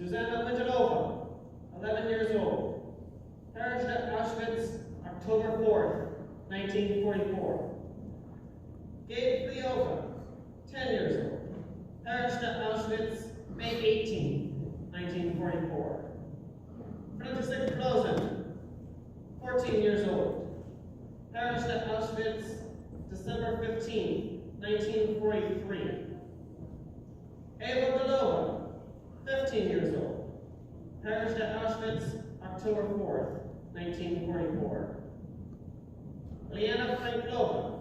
Susanna Pentelova, 11 years old. Perished at Auschwitz, October 4th, 1944. Gabe Cleova, 10 years old. Perished at Auschwitz, May 18, 1944. František Klozen, 14 years old. Perished at Auschwitz, December 15, 1943. Eva Belova, 15 years old. Perished at Auschwitz, October 4th, 1944. Liana Franklova,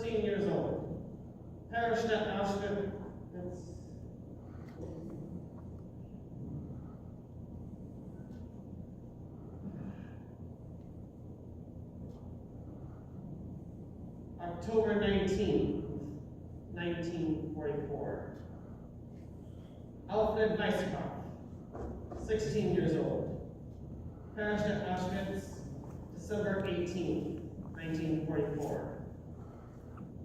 years old, perished at Auschwitz. October 19th, 1944. Alfred Weisskopf, 16 years old, perished at Auschwitz, December 18th, 1944.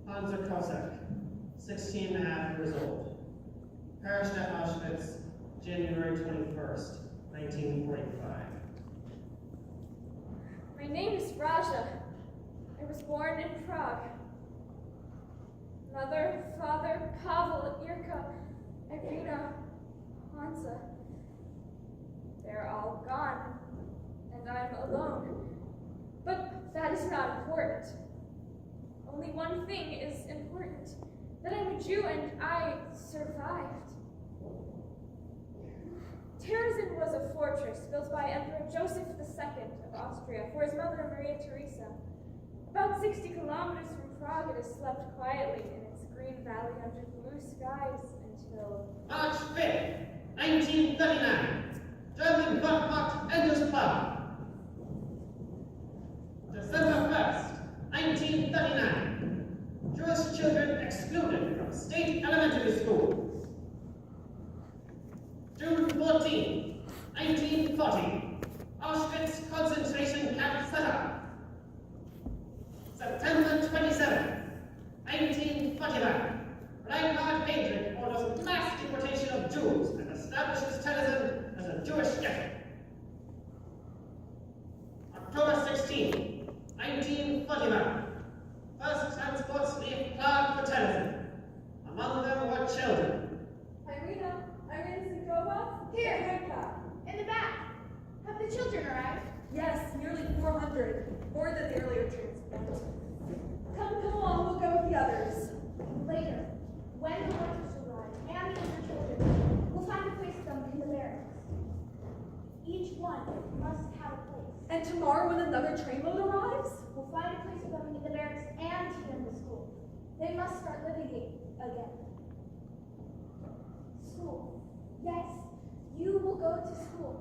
Hansa Kosek, 16 and a half years old, perished at Auschwitz, January 21st, 1945. My name is Raja. I was born in Prague. Mother, father, Pavel, Irka, Irina, Hansa. They're all gone, and I'm alone. But that is not important. Only one thing is important, that I'm a Jew and I survived. Terezin was a fortress built by Emperor Joseph II of Austria for his mother Maria Theresa. About 60 kilometers from Prague, it has slept quietly in its green valley under blue skies until... March 5th, 1939, German Wehrmacht enters Prague. December 1st, 1939, Jewish children excluded from state elementary schools. June 14, 1940, Auschwitz concentration camp set up. September 27, 1941, Reinhard Heydrich orders mass deportation of Jews and establishes Terezin as a Jewish ghetto. October 16, 1941, first transports leave Prague for Terezin. Among them were children. Irina Zikova? Here, in the back. Have the children arrived? Yes, nearly 400, more than the earlier transport. Come along, we'll go with the others. Later, when the workers arrive and the other children, we'll find a place for them in the barracks. Each one must have a place. And tomorrow when another trainload arrives? We'll find a place for them in the barracks and here in the school. They must start living again. School. Yes, you will go to school.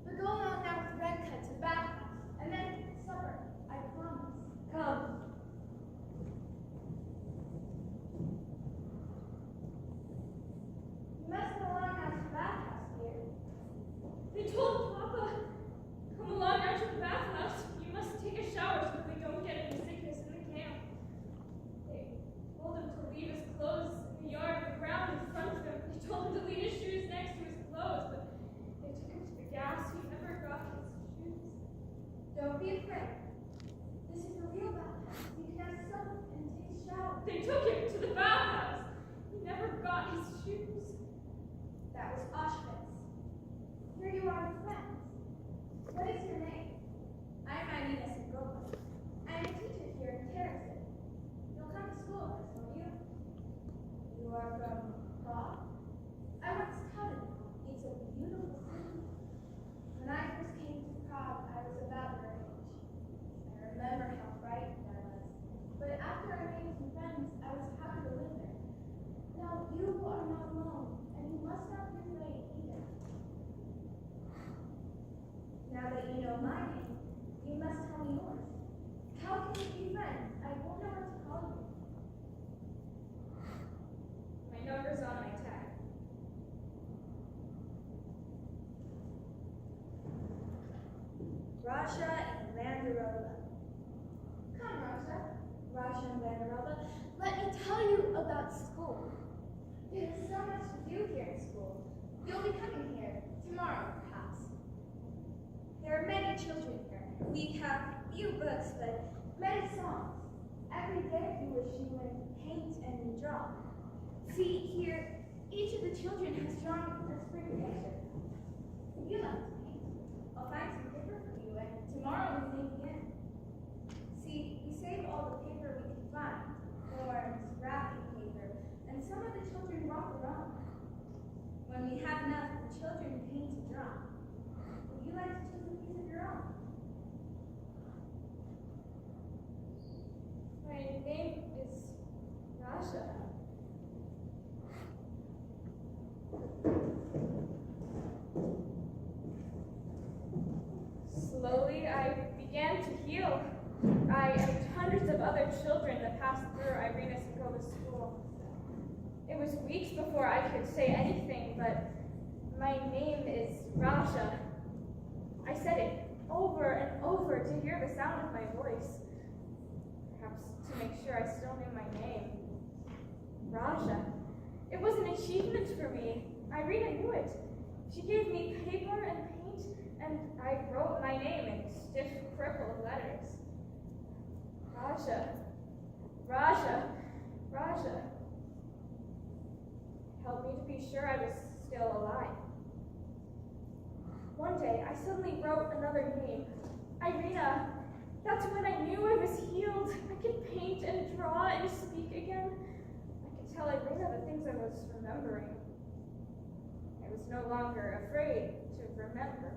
We're going out now with Renka to the bathhouse, and then supper, I promise. Come. You must go on out to the bathhouse, dear. They told Papa, come along out to the bathhouse. You must take a shower so that we don't get any sickness in the camp. They told him to leave his clothes in the yard and the ground in front of him. They told him to leave his shoes next to his clothes, but they took him to the gas. He never got his shoes. Don't be afraid. This is the real bathhouse. You can have soap and take a shower. They took him to the bathhouse. He never got his shoes. That was Auschwitz. Here you are with friends. What is your name? I'm Irina Zikova. I'm a teacher here in Terezin. You'll come to school with us, won't you? You are from Prague? I once taught it. It's a beautiful city. When I first came to Prague, I was about your age. I remember how frightened I was. But after I made some friends, I was happy to live there. Now you are not alone, and you must not be afraid either. Now that you know my name, you must tell me yours. How can we be friends? I won't know what to call you. My number's on my tag. Rasha and Vanderola. Come, Rasha and Vanderola, let me tell you about school. There's so much to do here in school. You'll be coming here tomorrow, perhaps. There are many children here. We have few books, but many songs. Every day you wish you would paint and draw. See, here, each of the children has drawn a spring picture. If you like to paint, I'll find some paper for you, and tomorrow we paint again. See, we save all the paper we can find, forms, wrapping paper, and some of the children brought their own. When we have enough, the children paint and draw. Would you like to choose a piece of your own? My name is Rasha. Slowly, I began to heal. I and hundreds of other children that passed through Irina Segova's school. It was weeks before I could say anything, but my name is Rasha. I said it over and over to hear the sound of my voice. Perhaps to make sure I still knew my name. Rasha. It was an achievement for me. Irina knew it. She gave me paper and paint, and I wrote my name in stiff, crippled letters. Rasha. Rasha. Rasha. Helped me to be sure I was still alive. One day, I suddenly wrote another name. Irina. That's when I knew I was healed. I could paint and draw and speak again. I could tell Irina the things I was remembering. I was no longer afraid to remember.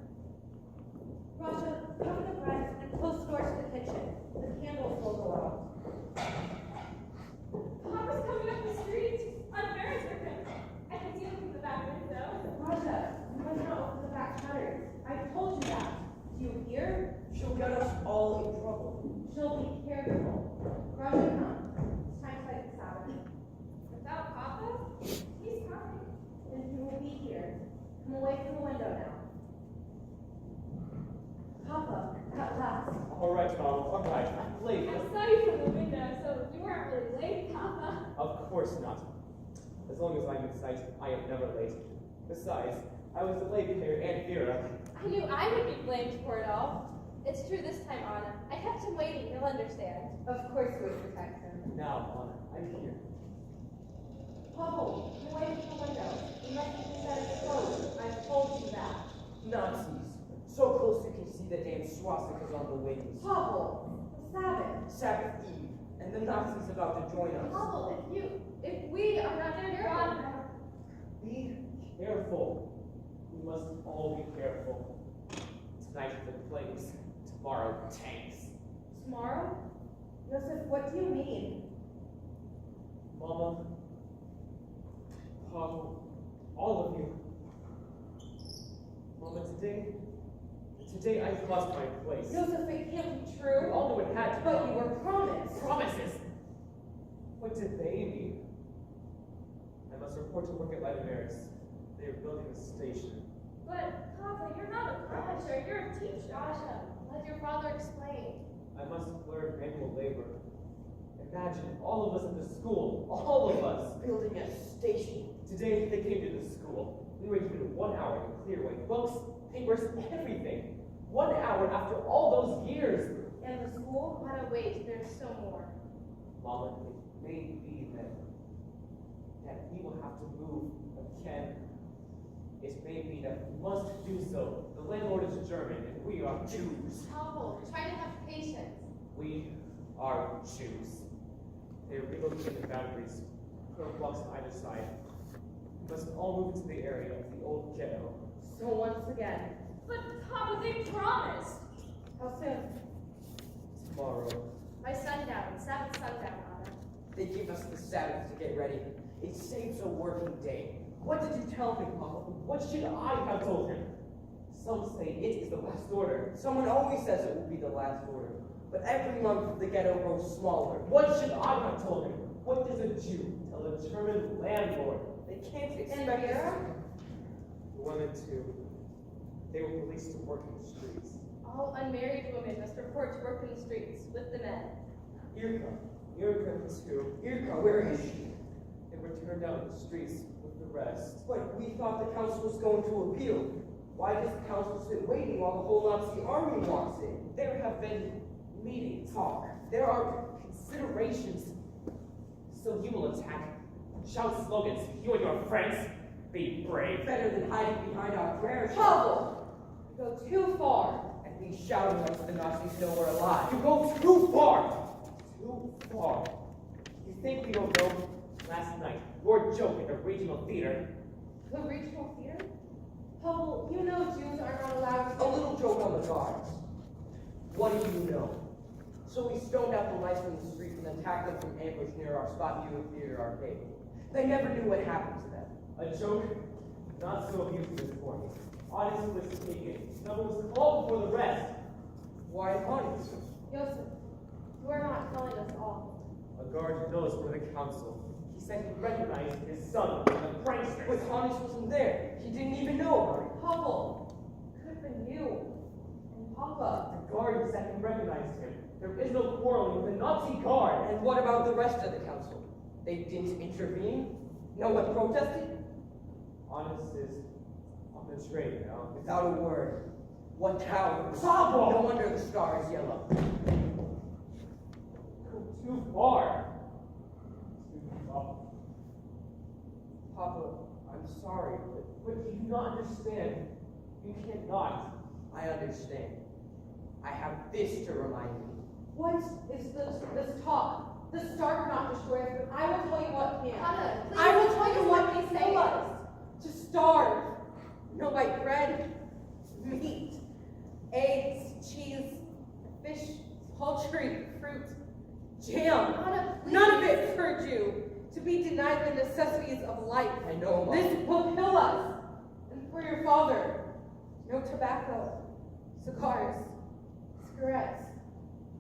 Rasha, cover the bread and close the door to the kitchen. The candles will go out. Papa's coming up the street. I'm embarrassed with him. I can see him through the back window. Rasha, you must not open the back shutters. I told you that. Do you hear? She'll get us all in trouble. She'll be careful. Rasha, come. It's time to light the Sabbath. Without Papa? He's coming. And he will be here. Come away from the window now. Papa, at last. All right, Donald, all right. I'm late. I saw you from the window, so you weren't really late, Papa. Of course not. As long as I'm in sight, I am never late. Besides, I was delayed because your Aunt Vera. I knew I would be blamed for it all. It's true this time, Anna. I kept him waiting. You'll understand. Of course you would protect him. Now, Anna, I'm here. Papa, come away from the window. You must keep the shutters closed. I've told you that. Nazis. So close you can see the damn swastikas on the wings. Papa, the Sabbath. Sabbath Eve. And the Nazis about to join us. Pavel, if we are not careful. Be careful. We must all be careful. Tonight the plagues, tomorrow tanks. Tomorrow? Joseph, what do you mean? Mama, Papa, all of you. Mama, today I lost my place. Joseph, it can't be We true. all knew it had to be. But you were promised. Promises? What did they mean? I must report to work at Lidonaris. They are building a station. But, Papa, you're not a professor, you're a teacher. Rasha, let your father explain. I must learn manual labor. Imagine all of us at the school, all of us. Building a station. Today they came to the school. We were given 1 hour to clear away books, papers, everything. 1 hour after all those years. And the school? Anna, wait, there's still more. Mama, it may be that we will have to move again. It may be that we must do so. The landlord is German and we are Jews. Pavel, try to have patience. We are Jews. They relocated the boundaries, put blocks on either side. We must all move into the area of the old ghetto. So once again. But, Papa, they promised. How soon? Tomorrow. By sundown, Sabbath sundown, Anna. They give us the Sabbath to get ready. It saves a working day. What did you tell me, Papa? What should I have told him? Some say it is the last order. Someone always says it will be the last order. But every month the ghetto grows smaller. What should I have told him? What does a Jew tell a German landlord? They can't And expect Vera? The women too. They were released to work in the streets. All unmarried women must report to work in the streets with the men. Irka is who? Irka, where is she? They were turned out in the streets with the rest. But we thought the council was going to appeal. Why does the council sit waiting while the whole Nazi army walks in? There have been meetings. There are considerations. So you will attack, shout slogans, you and your friends, be brave. Better than hiding behind our prayer shawl. Pavel, you go too far. And we shouting like the Nazis know we're alive. You go too far! Too far. You think we don't know? Last night, your joke at the regional theater. The regional theater? Pavel, you know Jews are not allowed to. A little joke on the guards. What do you know? So we stoned out the lights from the street and attacked them from ambush near our spot view of Theater Arcade. They never knew what happened to them. A joke, not so abusive as for me. Honest was taken. Number was called before the rest. Why honest? Joseph, you are not telling us all. A guard knows for the council. He said he recognized his son, the prankster. But Hannes wasn't there. He didn't even know about it. Pavel, could have been you and Papa. The guard said he recognized him. There is no quarreling with the Nazi guard. And what about the rest of the council? They didn't intervene? No one protested? Honest is on the train now. Without a word. What cowards. Pavel! No wonder the star is yellow. Too far. Too far. Papa, I'm sorry, But you do not understand. You cannot. I understand. I have this to remind me. What is this talk? The star cannot destroy us, but I will tell you what can. Anna, please, I will tell you please what let can me say kill it. us. To starve. No white bread, meat, eggs, cheese, fish, poultry, fruit, jam. Anna, please. None of it for a Jew. To be denied the necessities of life. I know, Mom. This will kill us. And for your father, no tobacco, cigars, cigarettes,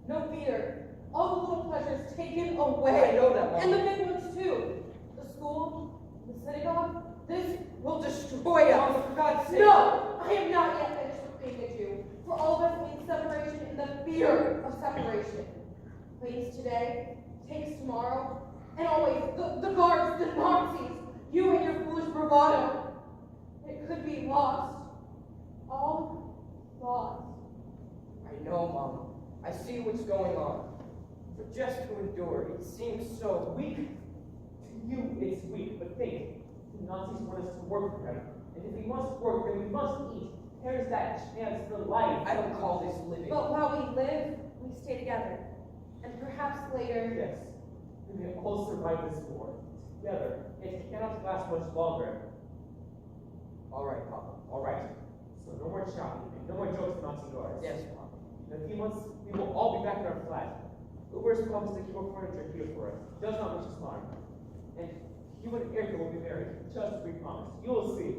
no beer. All the little pleasures taken away. I know that, Mom. And the big ones too. The school, the synagogue. This will destroy us. Mom, for God's sake. No, I am not yet finished with being a Jew. For all of us means separation and the fear of separation. Please today, takes tomorrow, and always the guards, the Nazis, you and your foolish bravado. It could be lost. All lost. I know, Mom. I see what's going on. But just to endure, it seems so Weak. To you, it's weak. But think. The Nazis want us to work for them. And if we must work, then we must eat. There's that chance for life. I don't call this living. But while we live, we stay together. And perhaps later. Yes. We may all survive this war. Together. It cannot last much longer. All right, Papa. All right. So no more shouting and no more jokes about Nazi guards. Yes, Papa. In a few months, we will all be back in our flat. Uber's promised to keep our furniture here for us. Does not wish us harm. And you and Erica will be married, just as we promised. You will see.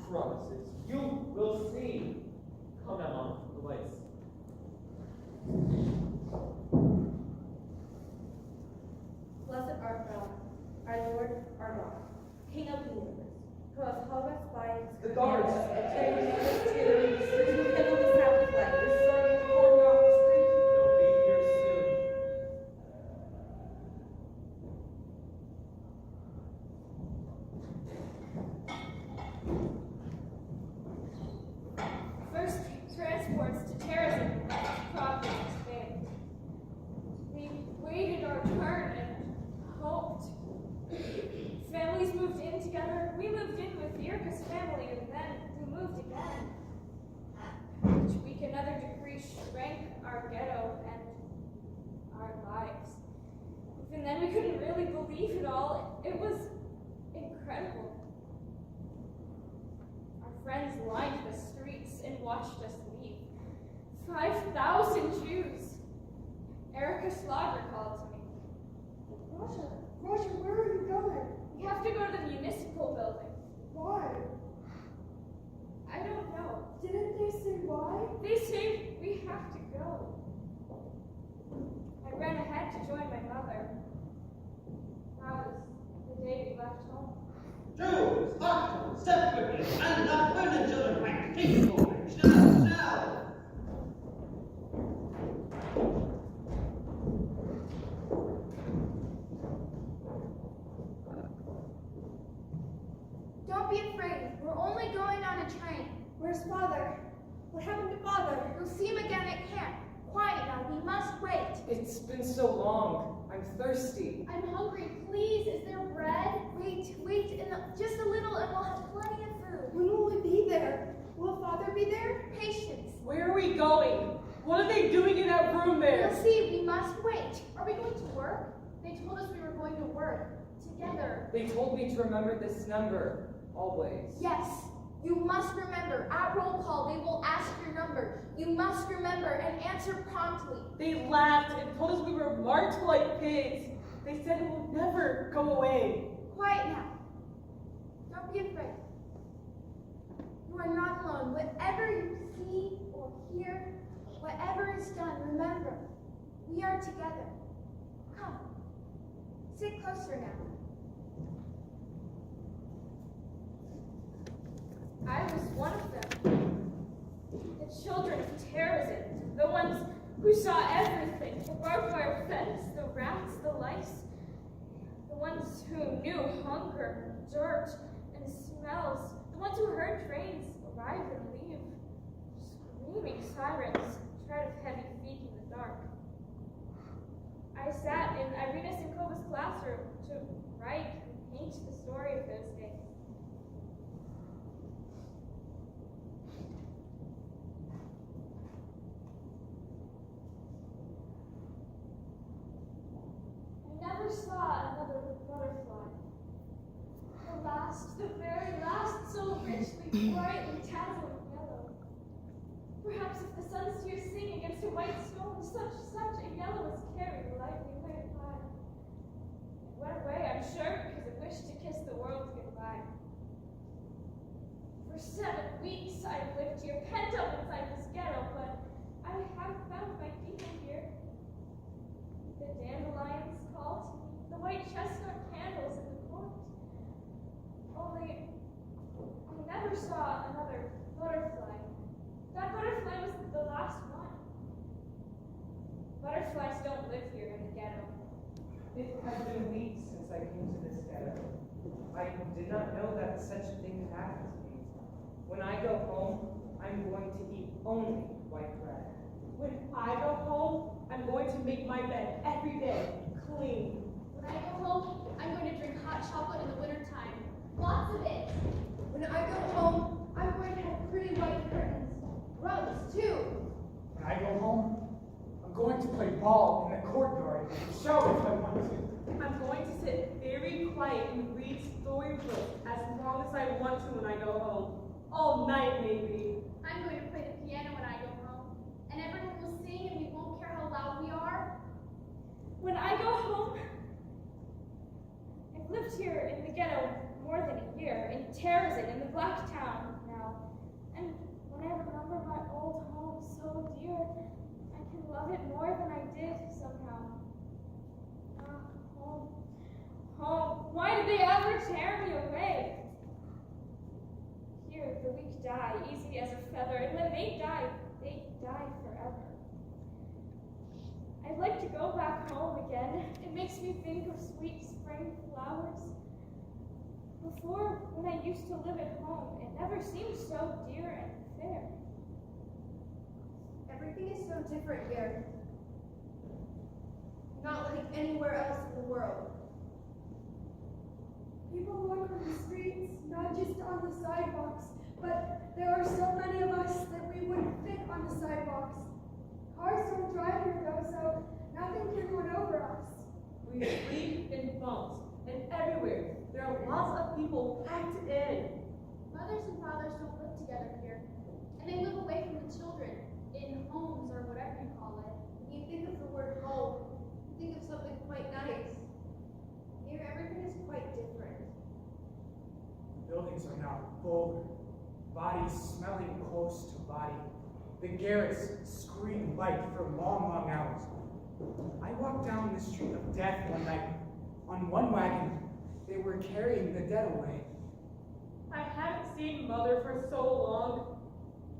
Promises. You will see. Come now, Mom, for the lights. Blessed art thou, our Lord, our God, King of the universe, who hast held us by The guards. Carrying this to kindle the Sabbath light. The sun is pouring off the street. They'll be here soon. First transports to terrorism left Providence failed. We waited our turn and hoped. Families moved in together. We moved in with Yurka's family, and then we moved again. Each week another decree shrank our ghetto and our lives. Even then we couldn't really believe it all. It was incredible. Our friends lined the streets and watched us leave. 5,000 Jews. Erica Slaughter called to me. Roger, where are you going? We have to go to the municipal building. Why? I don't know. Didn't they say why? They say we have to go. I ran ahead to join my mother. That was the day we left home. Jews, hearken, step quickly, and not women, children, quick, keep moving, now, now. We're only going on a train. Where's Father? What happened to Father? You'll see him again at camp. Quiet now, we must wait. It's been so long. I'm thirsty. I'm hungry, please. Is there bread? Wait, just a little and we'll have plenty of food. When will we be there? Will Father be there? Patience. Where are we going? What are they doing in that room there? We'll see, we must wait. Are we going to work? They told us we were going to work. Together. They told me to remember this number, always. Yes, you must remember. At roll call, they will ask your number. You must remember and answer promptly. They laughed and told us we were marked like pigs. They said it will never go away. Quiet now. Don't be afraid. You are not alone. Whatever you see or hear, whatever is done, remember, we are together. Come, sit closer now. I was one of them. The children of terrorism, the ones who saw everything, the barbed wire fence, the rats, the lice, the ones who knew hunger, dirt, and smells, the ones who heard trains arrive and leave, screaming sirens, tread of heavy feet in the dark. I sat in Irina Sinkova's classroom to write and paint the story of those days. I never saw another butterfly. The very last, so richly, brightly dazzling yellow. Perhaps if the sun steers sing against a white stone, such a yellow is carried lightly away by. It went away, I'm sure, because it wished to kiss the world goodbye. For 7 weeks I've lived here, pent up inside this ghetto, but I have found my people here. The dandelions call to me, the white chestnut candles in the court. Only, I never saw another butterfly. That butterfly was the last one. Butterflies don't live here in the ghetto. It has been weeks since I came to this ghetto. I did not know that such a thing could happen to me. When I go home, I'm going to eat only white bread. When I go home, I'm going to make my bed every day clean. When I go home, I'm going to drink hot chocolate in the wintertime. Lots of it. When I go home, I'm going to have pretty white curtains. Rugs, too. When I go home, I'm going to play ball in the courtyard and shower if I want to. I'm going to sit very quiet and read storybooks as long as I want to when I go home. All night, maybe. I'm going to play the piano when I go home. And everyone will sing and we won't care how loud we are. When I go home, I've lived here in the ghetto more than a year, in Terrazin, in the Black Town now. And when I remember my old home so dear, I can love it more than I did somehow. Home. Home. Why did they ever tear me away? Here, the weak die, easy as a feather, and when they die forever. I'd like to go back home again. It makes me think of sweet spring flowers. Before, when I used to live at home, it never seemed so dear and fair. Everything is so different here. Not like anywhere else in the world. People walk on the streets, not just on the sidewalks, but there are so many of us that we wouldn't fit on the sidewalks. Cars don't drive here though, so nothing can run over us. We sleep in bunks, and everywhere there are lots of people packed in. Mothers and fathers don't live together here, and they live away from the children, in homes or whatever you call it. When you think of the word home, you think of something quite nice. Here, everything is quite different. Buildings are now vulgar, bodies smelling close to body. The garrets scream light for long, long hours. I walked down the street of death one night. On one wagon, they were carrying the dead away. I haven't seen Mother for so long.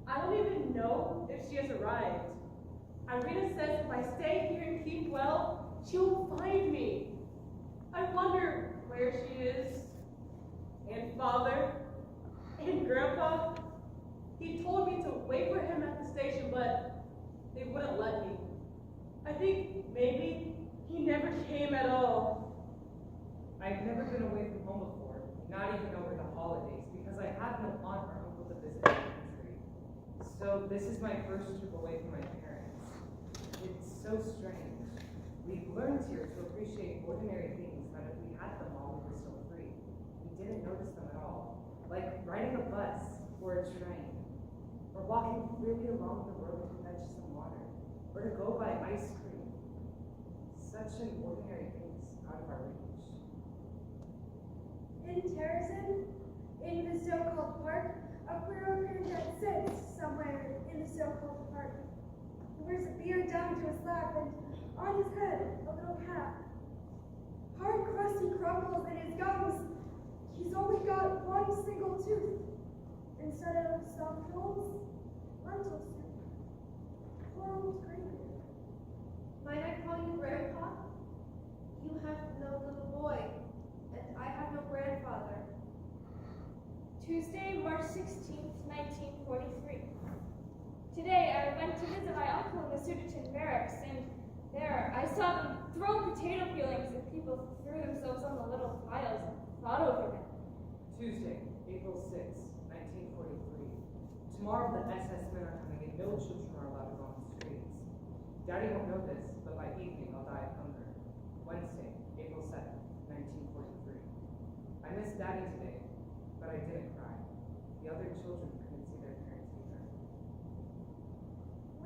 I don't even know if she has arrived. Irina says if I stay here and keep well, she will find me. I wonder where she is. And Father, And Grandpa, he told me to wait for him at the station, but they wouldn't let me. I think maybe he never came at all. I've never been away from home before, not even over the holidays, because I had no aunt or uncle to visit in the country. So this is my first trip away from my parents. It's so strange. We've learned here to appreciate ordinary things that if we had them all, we were so free. We didn't notice them at all. Like riding a bus or a train, or walking freely along the road to fetch some water, or to go buy ice cream. Such an ordinary things out of our reach. In Terrazin, in the so-called park, a Quero Quintet sits somewhere in the so-called park. He wears a beard down to his lap and on his head a little cap. Hard crusty crumbles in his gums. He's only got one single tooth. Instead of soft rolls, lentil soup. Poor old Graybeard. Might I call you Grandpa? You have no little boy, and I have no grandfather. Tuesday, March 16th, 1943. Today I went to visit my uncle in the Sudetenland barracks, and there I saw them throw potato peelings and people threw themselves on the little piles and fought over them. Tuesday, April 6, 1943. Tomorrow the SS men are coming and no children are allowed to go on the streets. Daddy won't know this, but by evening I'll die of hunger. Wednesday, April 7, 1943. I miss Daddy today, but I didn't cry. The other children couldn't see their parents either.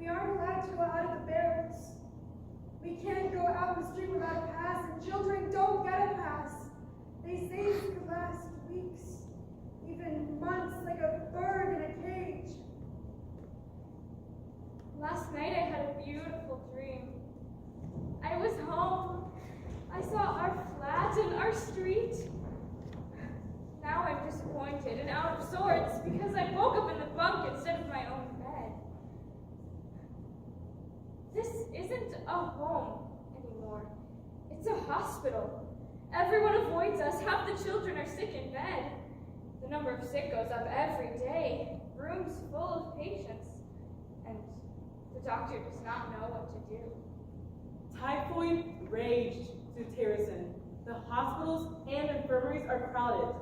We aren't allowed to go out of the barracks. We can't go out in the street without a pass, and children don't get a pass. They say it could last weeks, even months, like a bird in a cage. Last night I had a beautiful dream. I was home. I saw our flat and our street. Now I'm disappointed and out of sorts because I woke up in the bunk instead of my own bed. This isn't a home anymore. It's a hospital. Everyone avoids us. Half the children are sick in bed. The number of sick goes up every day. Rooms full of patients. And the doctor does not know what to do. Typhoid raged through Terrazin. The hospitals and infirmaries are crowded.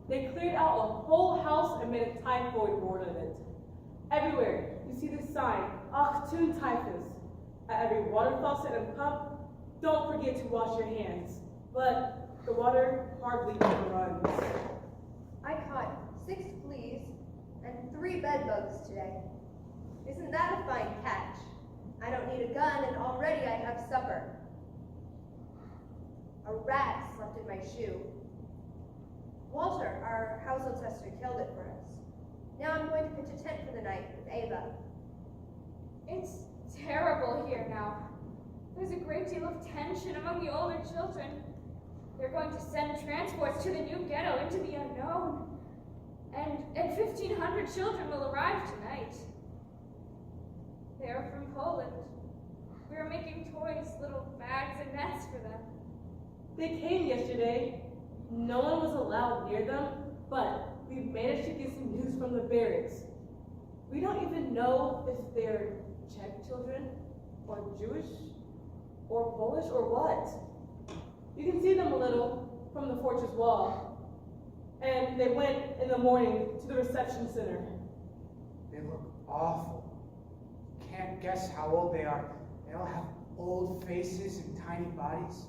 They cleared out a whole house and made a typhoid ward of it. Everywhere you see the sign, Achtung Typhus. At every water faucet and pump, don't forget to wash your hands. But the water hardly ever runs. I caught 6 fleas and 3 bed bugs today. Isn't that a fine catch? I don't need a gun and already I have supper. A rat slept in my shoe. Walter, our household tester, killed it for us. Now I'm going to pitch a tent for the night with Ava. It's terrible here now. There's a great deal of tension among the older children. They're going to send transports to the new ghetto into the unknown. And 1,500 children will arrive tonight. They are from Poland. We are making toys, little bags and nets for them. They came yesterday. No one was allowed near them, but we've managed to get some news from the barracks. We don't even know if they're Czech children, or Jewish, or Polish, or what. You can see them a little from the fortress wall. And they went in the morning to the reception center. They look awful. Can't guess how old they are. They all have old faces and tiny bodies.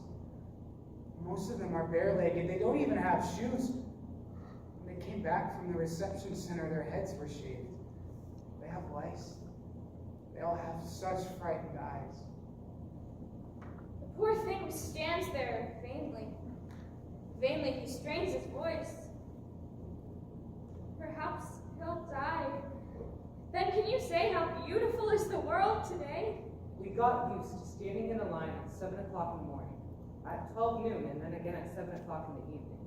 Most of them are bare-legged. They don't even have shoes. When they came back from the reception center, their heads were shaved. They have lice. They all have such frightened eyes. The poor thing stands there vainly. Vainly he strains his voice. Perhaps he'll die. Then can you say how beautiful is the world today? We got used to standing in a line at 7 o'clock in the morning, at 12 noon, and then again at 7 o'clock in the evening.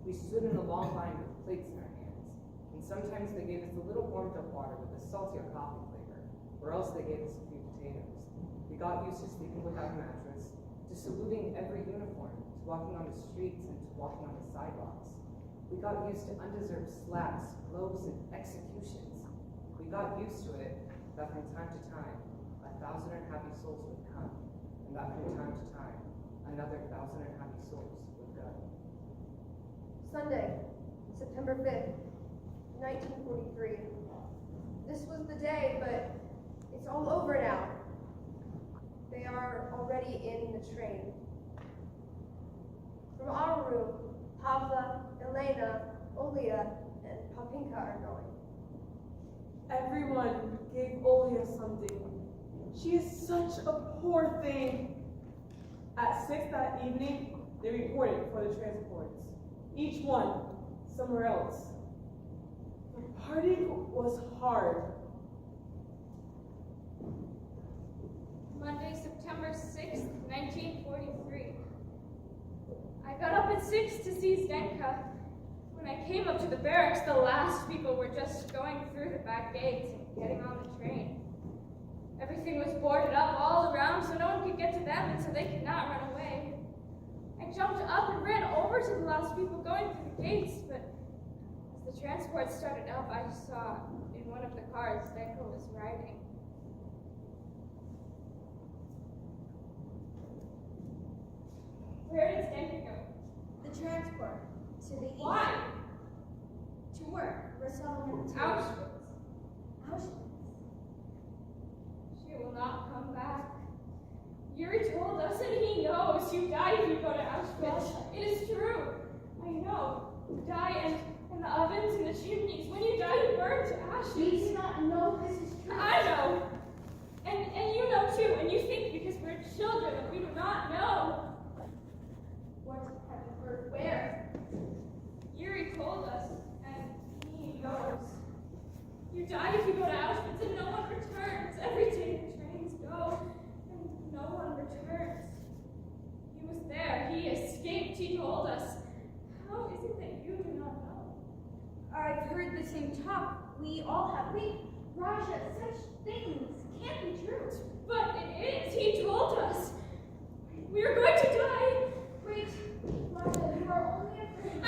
We stood in a long line with plates in our hands, and sometimes they gave us a little warmed up water with a saltier coffee flavor, or else they gave us a few potatoes. We got used to sleeping without a mattress, to saluting every uniform, to walking on the streets, and to walking on the sidewalks. We got used to undeserved slaps, blows, and executions. We got used to it that from time to time, 1,000 unhappy souls would come, and that from time to time, another 1,000 unhappy souls would go. Sunday, September 5th, 1943. This was the day, but it's all over now. They are already in the train. From our room, Pavla, Elena, Olia, and Papinka are going. Everyone gave Olia something. She is such a poor thing. At 6 that evening, they reported for the transports. Each one somewhere else. The party was hard. Monday, September 6th, 1943. I got up at 6 to see Zdenka. When I came up to the barracks, the last people were just going through the back gates and getting on the train. Everything was boarded up all around so no one could get to them and so they could not run away. I jumped up and ran over to the last people going through the gates, but as the transport started up, I saw in one of the cars Zdenka was riding. Where did Zdenka go? The transport to the east. Why? To work. Resettlement to Auschwitz. Auschwitz. She will not come back. Yuri told us, and he knows you die if you go to Auschwitz. It is true. I know. You die in the ovens and the chimneys. When you die, you burn to ashes. We do not know this is true. I know. And you know too, and you think because we're children that we do not know. What have you heard? Where? Yuri told us, and he knows. You die if you go to Auschwitz, and no one returns. Every day the trains go, and no one returns. He was there. He escaped. He told us. How is it that you do not know? I've heard the same talk. We all have. Raja, such things can't be true. But it is. He told us. We are going to die. Wait, Raja, you are only afraid. I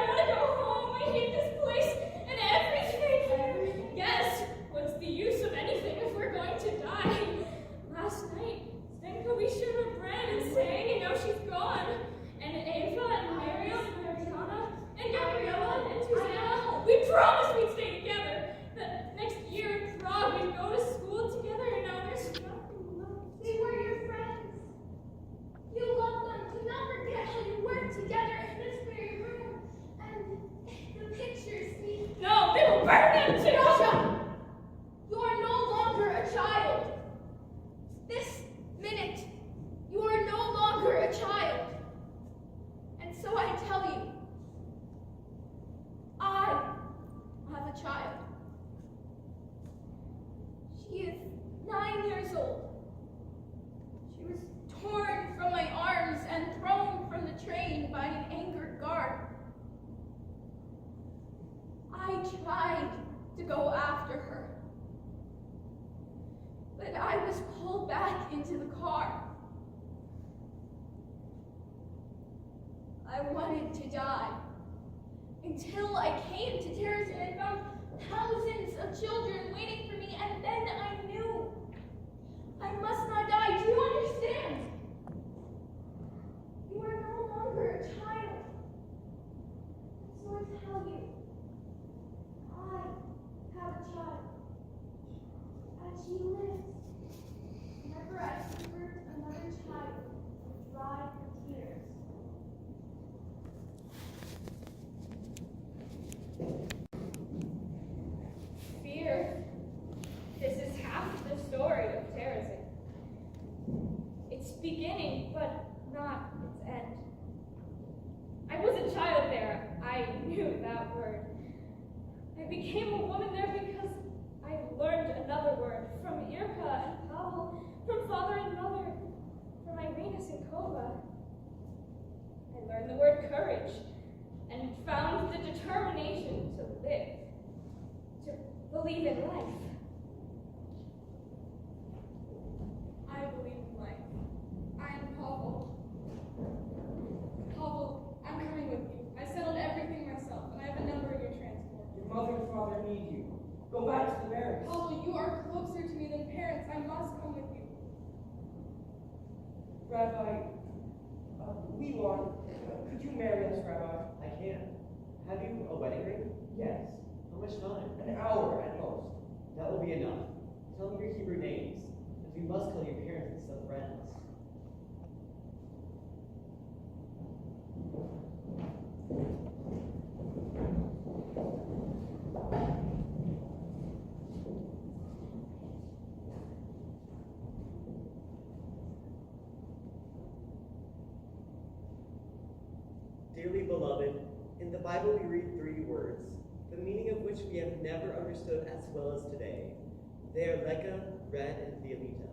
want to go home. I hate this place and everything. Yes. What's the use of anything if we're going to die? Last night, Zdenka, we shared our bread and sang, and now she's gone. And Eva and Miriam and Ariana and Gabriella and Susanna, we promised we'd stay together. That next year in Prague we'd go to school together, and now there's nothing left. They were your friends. You loved them. Do not forget how you worked together in this very room. And the pictures, see. No, they will burn them too. Raja, you are no longer a child. This minute, you are no longer a child. And so I tell you, I have a child. She is 9 years old. She was torn from my arms and thrown from the train by an angered guard. I tried to go after her, but I was pulled back into the car. I wanted to die until I came to Terrace and I found thousands of children waiting for me, and then I knew I must not die. Do you understand? You are no longer a child. So I tell you, I have a child, and she lives. Whenever I comfort another child with dry tears. Fear. This is half the story of Terezin. Its beginning, but not its end. I was a child there. I knew that word. I became a woman there because I learned another word from Irka and Pavel, from father and mother, from Irenas and Kova. I learned the word courage and found the determination to live, to believe in life. I believe in life. I am Pavel. Pavel, I'm coming with you. I settled everything myself, and I must come with you. Rabbi, Lelon, could you marry us, Rabbi? I can. Have you a wedding ring? Yes. How much time? An hour at most. That will be enough. Tell me your Hebrew names, as we must call your parents and some friends. Dearly beloved, in the Bible we read 3 words, the meaning of which we have never understood as well as today. They are Leka, Red, and Violeta.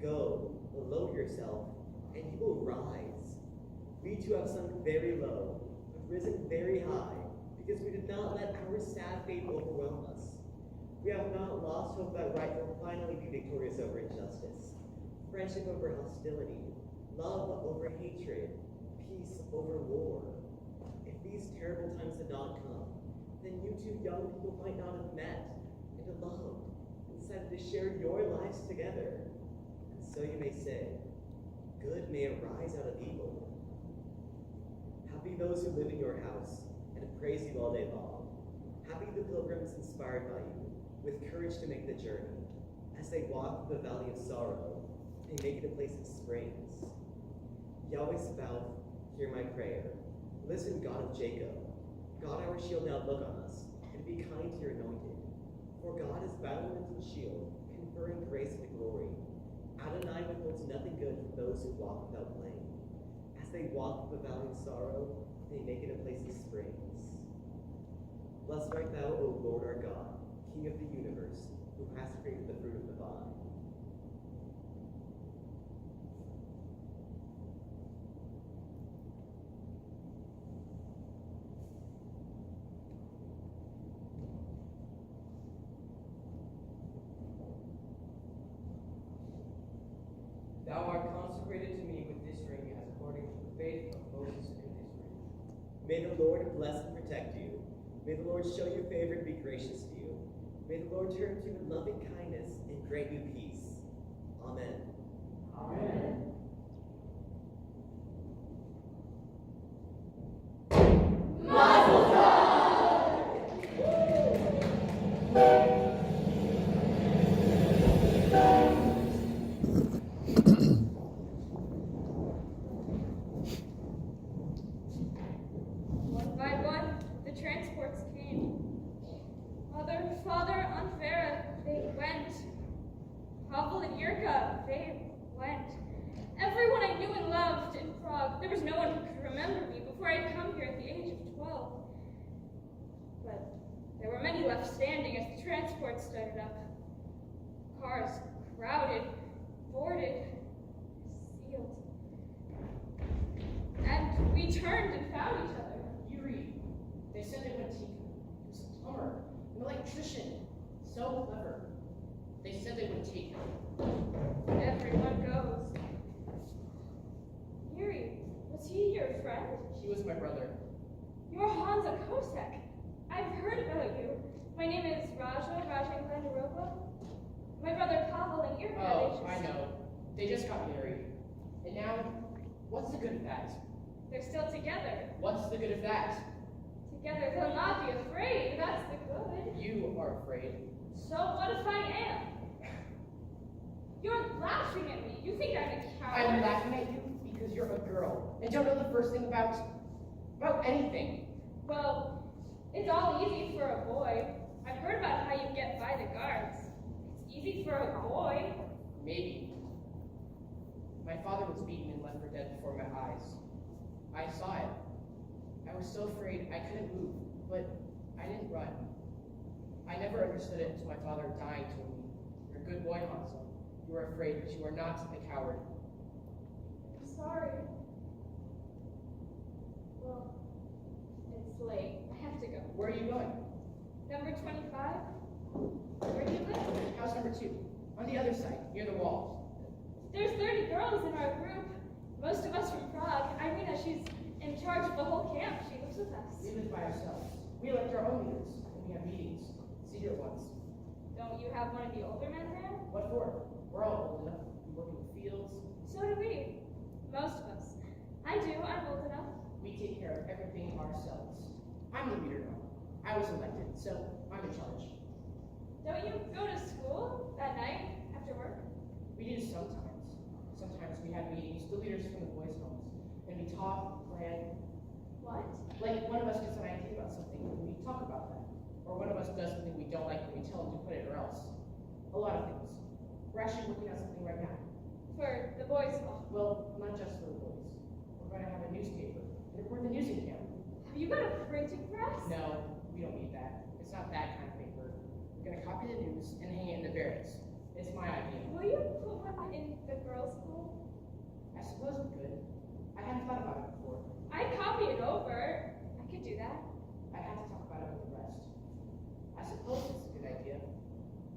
Go, lower yourself, and you will rise. We too have sunk very low, but risen very high, because we did not let our sad fate overwhelm us. We have not lost hope that right will finally be victorious over injustice, friendship over hostility, love over hatred, peace over war. If these terrible times had not come, then you two young people might not have met and loved and decided to share your lives together. And so you may say, good may arise out of evil. Happy those who live in your house and praise you all day long. Happy the pilgrims inspired by you, with courage to make the journey. As they walk through the valley of sorrow, they make it a place of springs. Yahweh Sabaoth, hear my prayer. Listen, God of Jacob. God our shield, now look on us, and be kind to your anointed. For God is battlement and shield, conferring grace and glory. Adonai withholds nothing good from those who walk without blame. As they walk through the valley of sorrow, they make it a place of springs. Blessed art thou, O Lord our God, King of the universe, who hast created the fruit of the vine. Thou art consecrated to me with this ring as according to the faith of Moses and Israel. May the Lord bless and protect you. May the Lord show you favor and be gracious to you. May the Lord turn to you in loving kindness and grant you peace. Amen. Amen. One by one, the transports came. Mother, father, Aunt Vera, they went. Pavel and Yurka, they went. Everyone I knew and loved in Prague. There was no one who could remember me before I had come here at the age of 12. But there were many left standing as the transport started up. Cars crowded, boarded, sealed. And we turned and found each other. Yuri, they said they went to he was a plumber, an electrician, so clever. They said they would take him. Everyone goes. Yuri, was he your friend? He was my brother. You're Hansa Kosek. I've heard about you. My name is Raja Glendarova. My brother Pavel and Yurka. Oh, I know. They just got married. And now, what's the good of that? They're still together. What's the good of that? Together they'll not be afraid. That's the good. You are afraid. So what if I am? You're laughing at me. You think I'm a coward? I'm laughing at you because you're a girl and don't know the first thing about anything. Well, it's all easy for a boy. I've heard about how you get by the guards. It's easy for a boy. Maybe. My father was beaten and left for dead before my eyes. I saw it. I was so afraid I couldn't move, but I didn't run. I never understood it until my father dying told me, "You're a good boy, Hansa. You are afraid, but you are not a coward." I'm sorry. Well, it's late. I have to go. Where are you going? Number 25? Where do you live? House number 2, on the other side, near the walls. There's 30 girls in our group. Most of us from Prague. Irina, she's in charge of the whole camp. She lives with us. We live by ourselves. We elect our own leaders, and we have meetings, secret ones. Don't don't you have one of the older men there? What for? We're all old enough. We work in the fields. So do we. Most of us. I do, I'm old enough. We take care of everything ourselves. I'm the leader now. I was elected, so I'm in charge. Don't you go to school at night after work? We do sometimes. Sometimes we have meetings, the leaders from the boys' homes, and we talk, plan. What? Like one of us gets an idea about something, and we talk about that. Or one of us does something we don't like, and we tell them to put it or else. A lot of things. We're actually working on something right now. For the boys' hall. Well, not just for the boys. We're going to have a newspaper and report the news in camp. Have you got a printing press? No, we don't need that. It's not that kind of paper. We're going to copy the news and hang it in the barracks. It's my idea. Will you put one in the girls' school? I suppose we could. I hadn't thought about it before. I'd copy it over. I could do that. I have to talk about it with the rest. I suppose it's a good idea.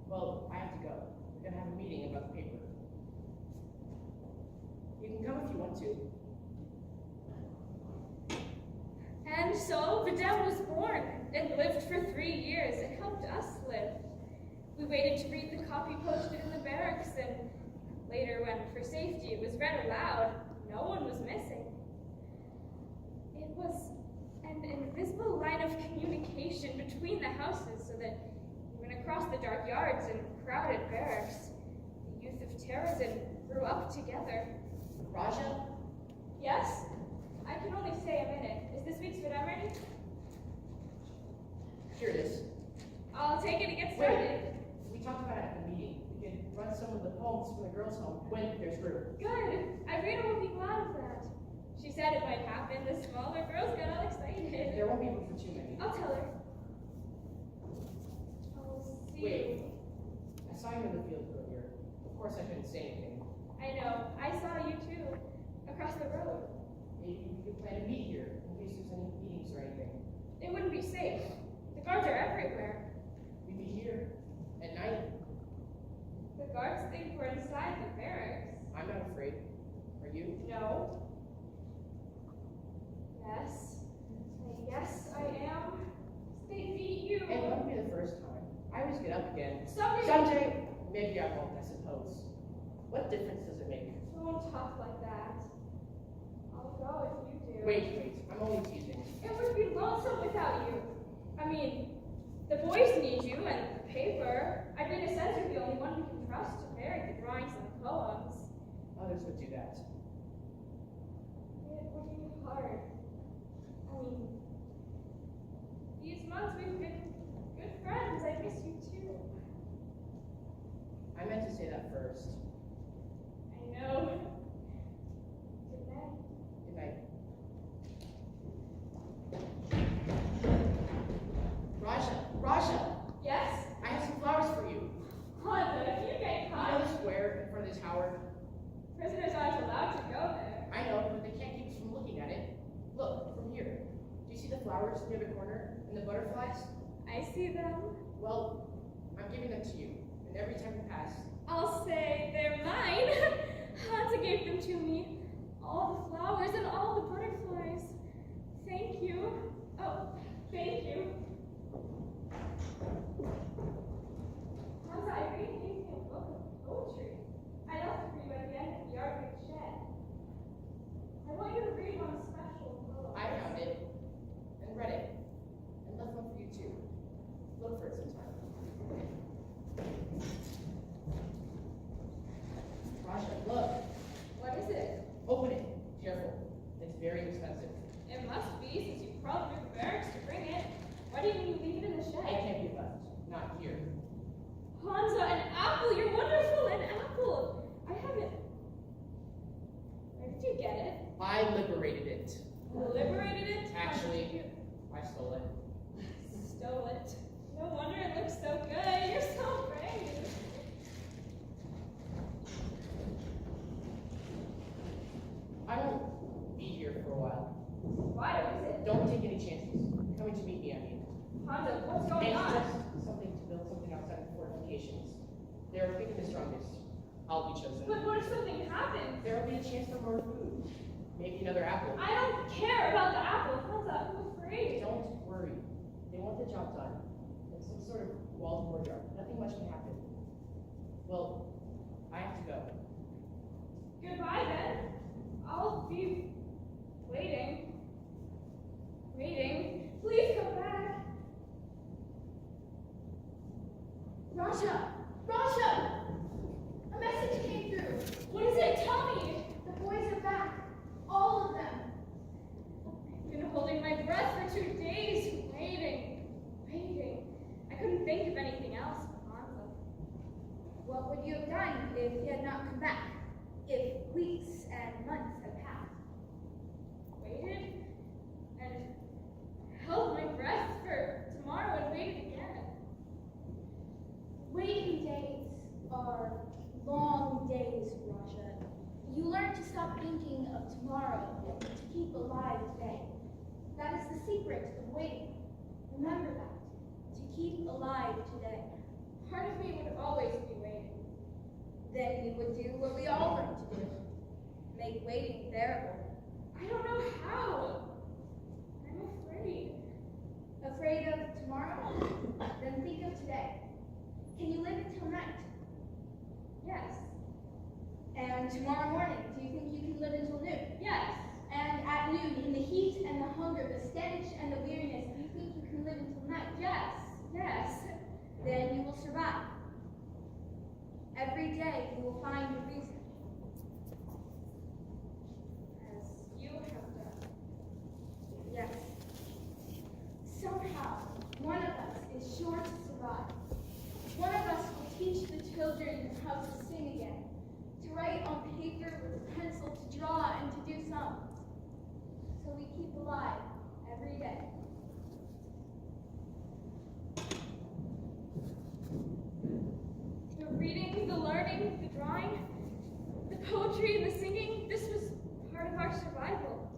Well, I have to go. We're going to have a meeting about the paper. You can come if you want to. And so Vidal was born and lived for 3 years and helped us live. We waited to read the copy posted in the barracks, and later, when for safety it was read aloud, no one was missing. It was an invisible line of communication between the houses, so that even across the dark yards and crowded barracks, the youth of Terrazin grew up together. Raja? Yes? I can only stay a minute. Is this week's Vidal ready? Here it is. I'll take it and get Wait. started. We talked about it at the meeting. We can run some of the poems from the girls' home when there's room. Good. Irina will be glad of that. She said it might happen. The smaller girls got all excited. There won't be room for too many. I'll tell her. I'll see Wait. you. I saw you in the field earlier. Of course I couldn't say anything. I know. I saw you too. Across the road. Maybe we could plan to meet here in case there's any meetings or anything. It wouldn't be safe. The guards are everywhere. We'd be here at night. The guards think we're inside the barracks. I'm not afraid. Are you? No. Yes. Yes, I am. They beat you. It won't be the first time. I always get up again. Someday. Someday, maybe I won't, I suppose. What difference does it make? Don't talk like that. I'll go if you do. Wait, I'm only teasing. It would be lonesome without you. I mean, the boys need you and the paper. Irina says you're the only one we can trust to bury the drawings and the poems. Others would do that. It would be hard. I mean, these months we've been good friends. I miss you too. I meant to say that first. I know. Good night. Good night. Raja! Yes? I have some flowers for you. Honda, if you get You know caught, the square in front of the tower? prisoners aren't allowed to go there. I know, but they can't keep us from looking at it. Look, from here. Do you see the flowers near the corner and the butterflies? I see them. Well, I'm giving them to you, and every time you pass, I'll say they're mine. Hansa gave them to me. All the flowers and all the butterflies. Thank you. Oh, thank you. Hansa, Irene gave me a book of poetry. I left it for you at the end of the yard big shed. I want you to read one special poem. I found it and read it, and left one for you too. Look for it sometime. Raja, look. What is it? Open it. Careful. It's very expensive. It must be, since you crawled through the barracks to bring it. Why didn't you leave it in the It shed? can't be left. Not here. Hansa, an apple! You're wonderful! An apple! I haven't. Where did you get it? I liberated it. Liberated it? Actually, I stole it. Stole it. No wonder it looks so good. You're so brave. I won't be here for a while. Why? What is it? Don't take any chances. Coming to meet me, I mean. Hansa, what's going It's on? just something to build something outside the fortifications. They're picking the strongest. I'll be chosen. But what if something happens? There will be a chance for more food. Maybe another apple. I don't care about the apple. Hansa, I'm afraid. Don't worry. They want the job done. And since some sort of walled courtyard. Nothing much can happen. Well, I have to go. Goodbye then. I'll be waiting. Waiting. Please come back. Raja! Raja! A message came through. What is it? Tell me. The boys are back. All of them. I've been holding my breath for 2 days, waiting. I couldn't think of anything else but harm them. What would you have done if he had not come back? If weeks and months had passed? Waited and held my breath for tomorrow and waited again. Waiting days are long days, Raja. You learn to stop thinking of tomorrow and to keep alive today. That is the secret of waiting. Remember that. To keep alive today. Part of me would always be waiting. Then you would do what we all learn to do. Make waiting bearable. I don't know how. I'm afraid. Afraid of tomorrow? Then think of today. Can you live until night? Yes. And tomorrow morning, do you think you can live until noon? Yes. And at noon, in the heat and the hunger, the stench and the weariness, do you think you can live until night? Yes. Yes. Then you will survive. Every day you will find a reason. As you have done. Yes. Somehow, one of us is sure to survive. One of us will teach the children how to sing again, to write on paper with a pencil, to draw and to do songs. So we keep alive every day. The reading, the learning, the drawing, the poetry and the singing, this was part of our survival.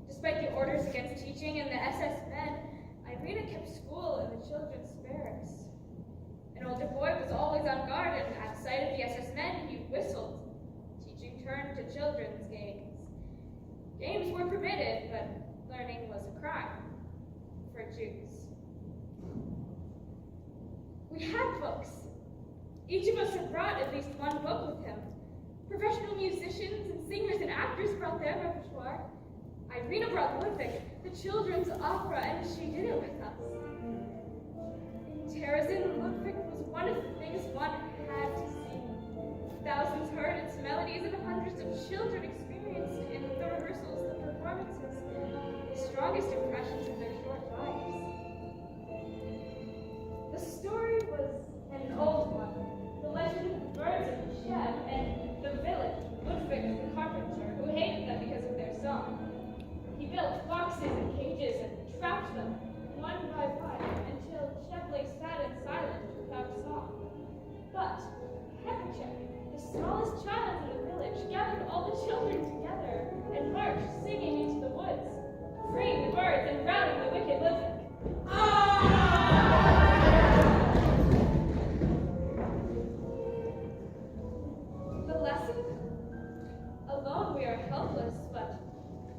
Despite the orders against teaching and the SS men, Irina kept school in the children's barracks. An older boy was always on guard, and at sight of the SS men, he whistled. Teaching turned to children's games. Games were permitted, but learning was a crime for Jews. We had books. Each of us had brought at least one book with him. Professional musicians and singers and actors brought their repertoire. Irina brought Ludwig, the children's opera, and she did it with us. In Terezin, Ludwig was one of the things one had to see. Thousands heard its melodies and hundreds of children experienced in the rehearsals, the performances, the strongest impressions of their short lives. The story was an old one, the legend of the birds in the shed and the village, Ludwig the carpenter, who hated them because of their song. He built boxes and cages and trapped them, one by one, until Shep lay sad and silent without song. But Hepachek, the smallest child in the village, gathered all the children together and marched singing into the woods, freeing the birds and routing the wicked Ludwig. The lesson? Alone we are helpless, but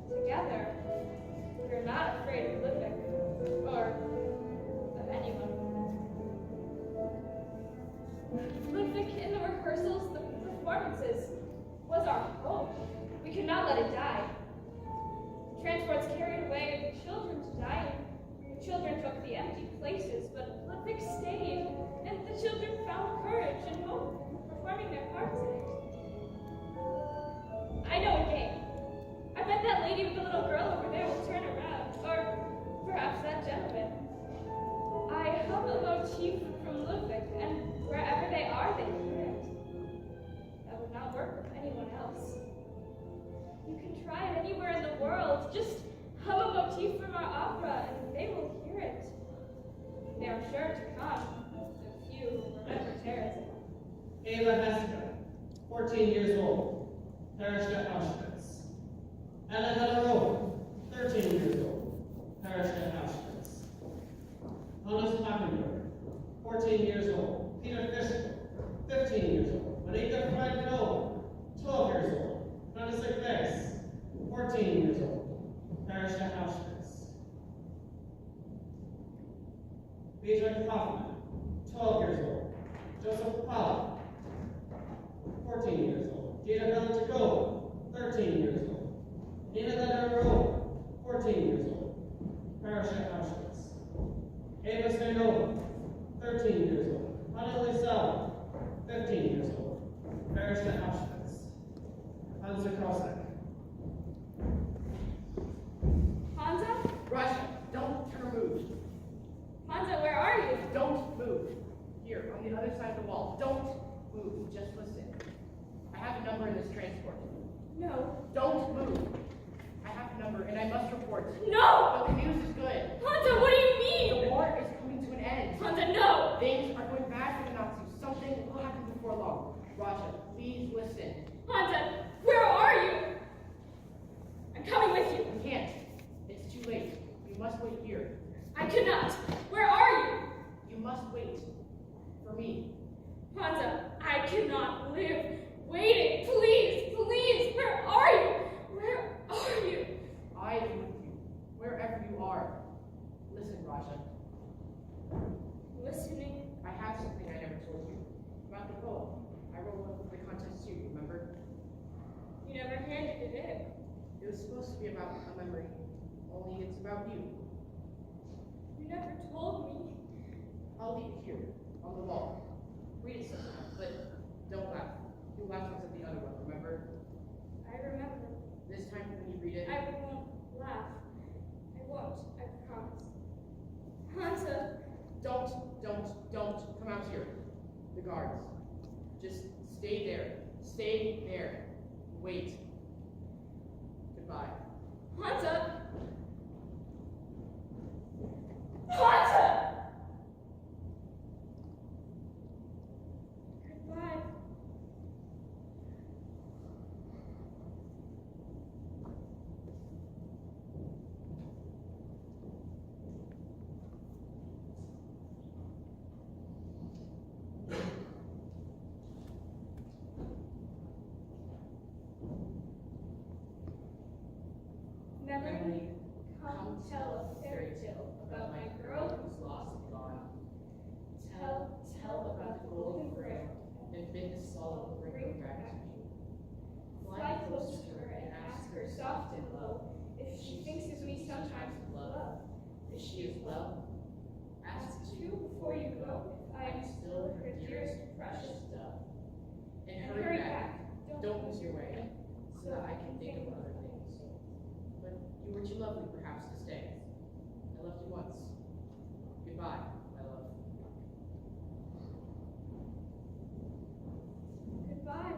together we are not afraid of Ludwig or of anyone. Ludwig in the rehearsals, the performances, was our hope. We could not let it die. Transports carried away the children to die. The children took the empty places, but Ludwig stayed, and the children found courage and hope in performing their parts in it. I know a game. I bet that lady with the little girl over there will turn around, or perhaps that gentleman. I hum a motif from Ludwig, and wherever they are, they hear it. That would not work with anyone else. You can try it anywhere in the world. Just hum a motif from our opera, and they will hear it. They are sure to come, if you remember Terezin. Ava Hester, 14 years old, perished at Auschwitz. Ella Helarova, 13 years old, perished at Auschwitz. Hannes Pappenberg, 14 years old. Peter Fischer, 15 years old. Monika Franklova, 12 years old. Francis Weiss, 14 years old, perished at Auschwitz. Friedrich Hoffmann, the other side of the wall. Don't move, just listen. I have a number in this transport. No. Don't move. I have a number and I must report. No! But the news is good. Hansa, what do you mean? The war is coming to an end. Hansa, no! Things are going bad for the Nazis. Something will happen before long. Raja, please listen. Hansa, where are you? I'm coming with you. You can't. It's too late. You must wait here. I cannot. Where are you? You must wait. For me. Hansa, I cannot live waiting. Please, please, where are you? Where are you? I am with you. Wherever you are. Listen, Raja. Listening. I have something I never told you. About the poem. I wrote one for the contest too, remember? You never handed it in. It was supposed to be about a memory. Only it's about you. You never told me. I'll leave it here, on the wall. Read it sometime, but don't laugh. You laughed at the other one, remember? I remember. This time when you read it, I won't laugh. I won't, I promise. Hansa. don't come out here. The guards. Just stay there. Stay there. Wait. Goodbye. Hansa! Hansa! Goodbye. Never come tell a fairy tale about my girl who's lost and gone. Tell about the golden grail And bid the sorrow bring her back to me. Fly close to her and ask her soft and low if she thinks of me sometimes with love. If she is well, Ask too before you go if I am still her dearest precious dove. and And hurry back. back. Don't lose your way, so that I can think of other things. But you were too lovely, perhaps, to stay. I loved you once. Goodbye, my love. Goodbye.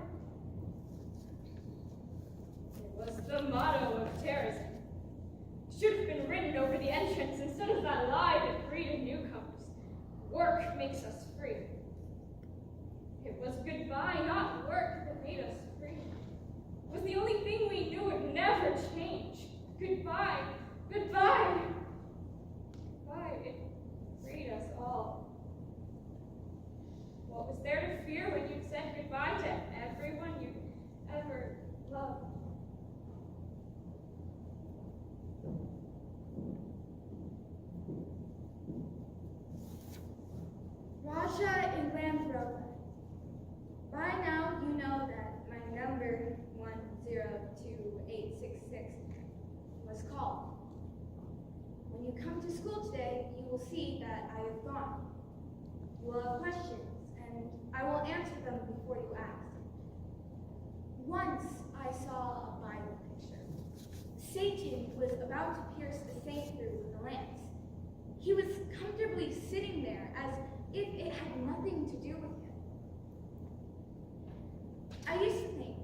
It was the motto of terrorism. Should have been written over the entrance instead of that lie that greeted newcomers. Work makes us free. It was goodbye, not work, that made us free. It was the only thing we knew would never change. Goodbye, goodbye. Goodbye, it freed us all. What was there to fear when you said goodbye to everyone you ever loved? Raja in Lamprova. By now you know that my number 102866 was called. When you come to school today, you will see that I have gone. You will have questions, and I will answer them before you ask. Once I saw a Bible picture. Satan was about to pierce the saint through with a lance. He was comfortably sitting there as if it had nothing to do with him. I used to think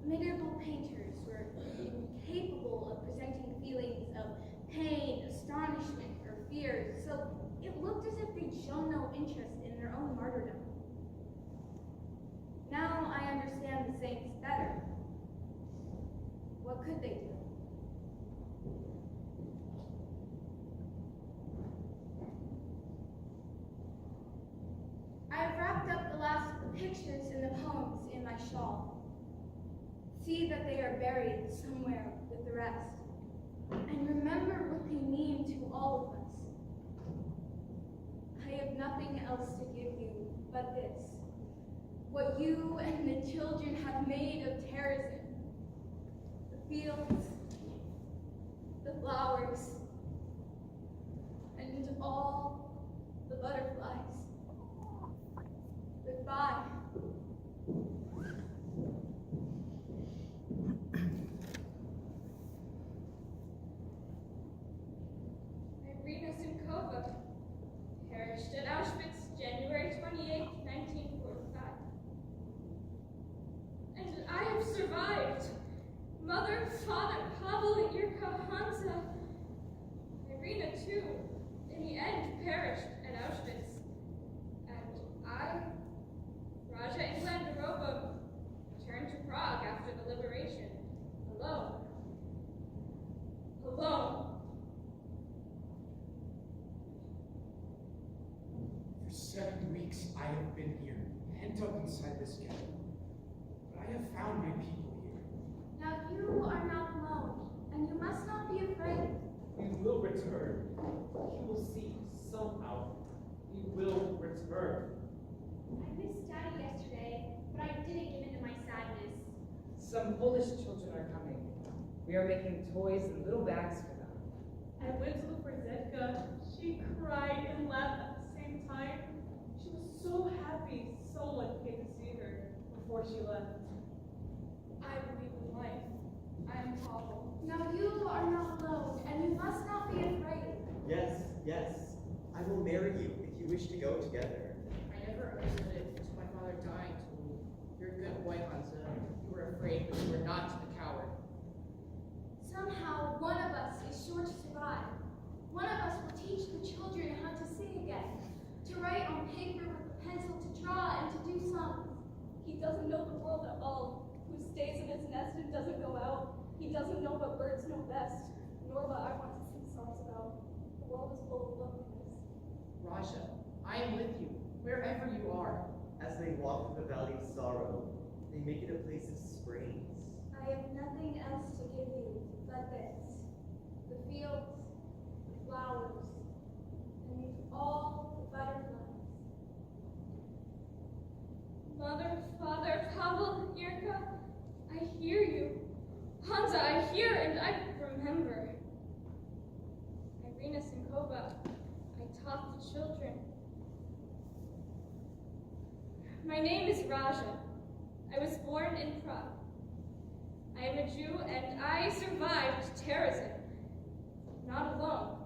medieval painters were incapable of presenting feelings of pain, astonishment, or fear, so it looked as if they'd shown no interest in their own martyrdom. Now I understand the saints better. What could they do? I've wrapped up the last of the pictures and the poems in my shawl. See that they are buried somewhere with the rest. And remember what they mean to all of us. I have nothing else to give you but this. What you and the children have made of terrorism. The fields, the flowers, and all the butterflies. Goodbye. Irina Simkova perished at Auschwitz, January 28, Mother, Father, Pavel, Irka, Hansa, Irina too, in the end perished at Auschwitz. And I, Raja Inglandarova, returned to Prague after the liberation, alone. Alone. For 7 weeks I have been here, pent up inside this ghetto. But I have found my people here. Now you are not alone, and you must not be afraid. We will return. You will see, somehow, we will return. I missed Daddy yesterday, but I didn't give in to my sadness. Some Polish children are coming. We are making toys and little bags for them. I went to look for Zetka. She cried and laughed at the same time. She was so happy someone came to see her before she left. I believe in life. I am Pavel. Now you are not alone, and you must not be afraid. Yes, yes. I will marry you if you wish to go together. I never understood it until my father dying told me. You're a good boy, Hansa. You were afraid, but you were not a coward. Somehow one of us is sure to survive. One of us will teach the children how to sing again, to write on paper with a pencil, to draw, and to do songs. He doesn't know the world at all. Who stays in his nest and doesn't go out. He doesn't know what birds know best, nor what I want to sing songs about. The world is full of loneliness. Raja, I am with you, wherever you are. As they walk through the valley of sorrow, they make it a place of springs. I have nothing else to give you but this. The fields, the flowers, and these all the butterflies. Mother, Father, Pavel, Irka, I hear you. Hansa, I hear and I remember. Irina Sinkova, I taught the children. My name is Raja. I was born in Prague. I am a Jew and I survived terrorism. Not alone.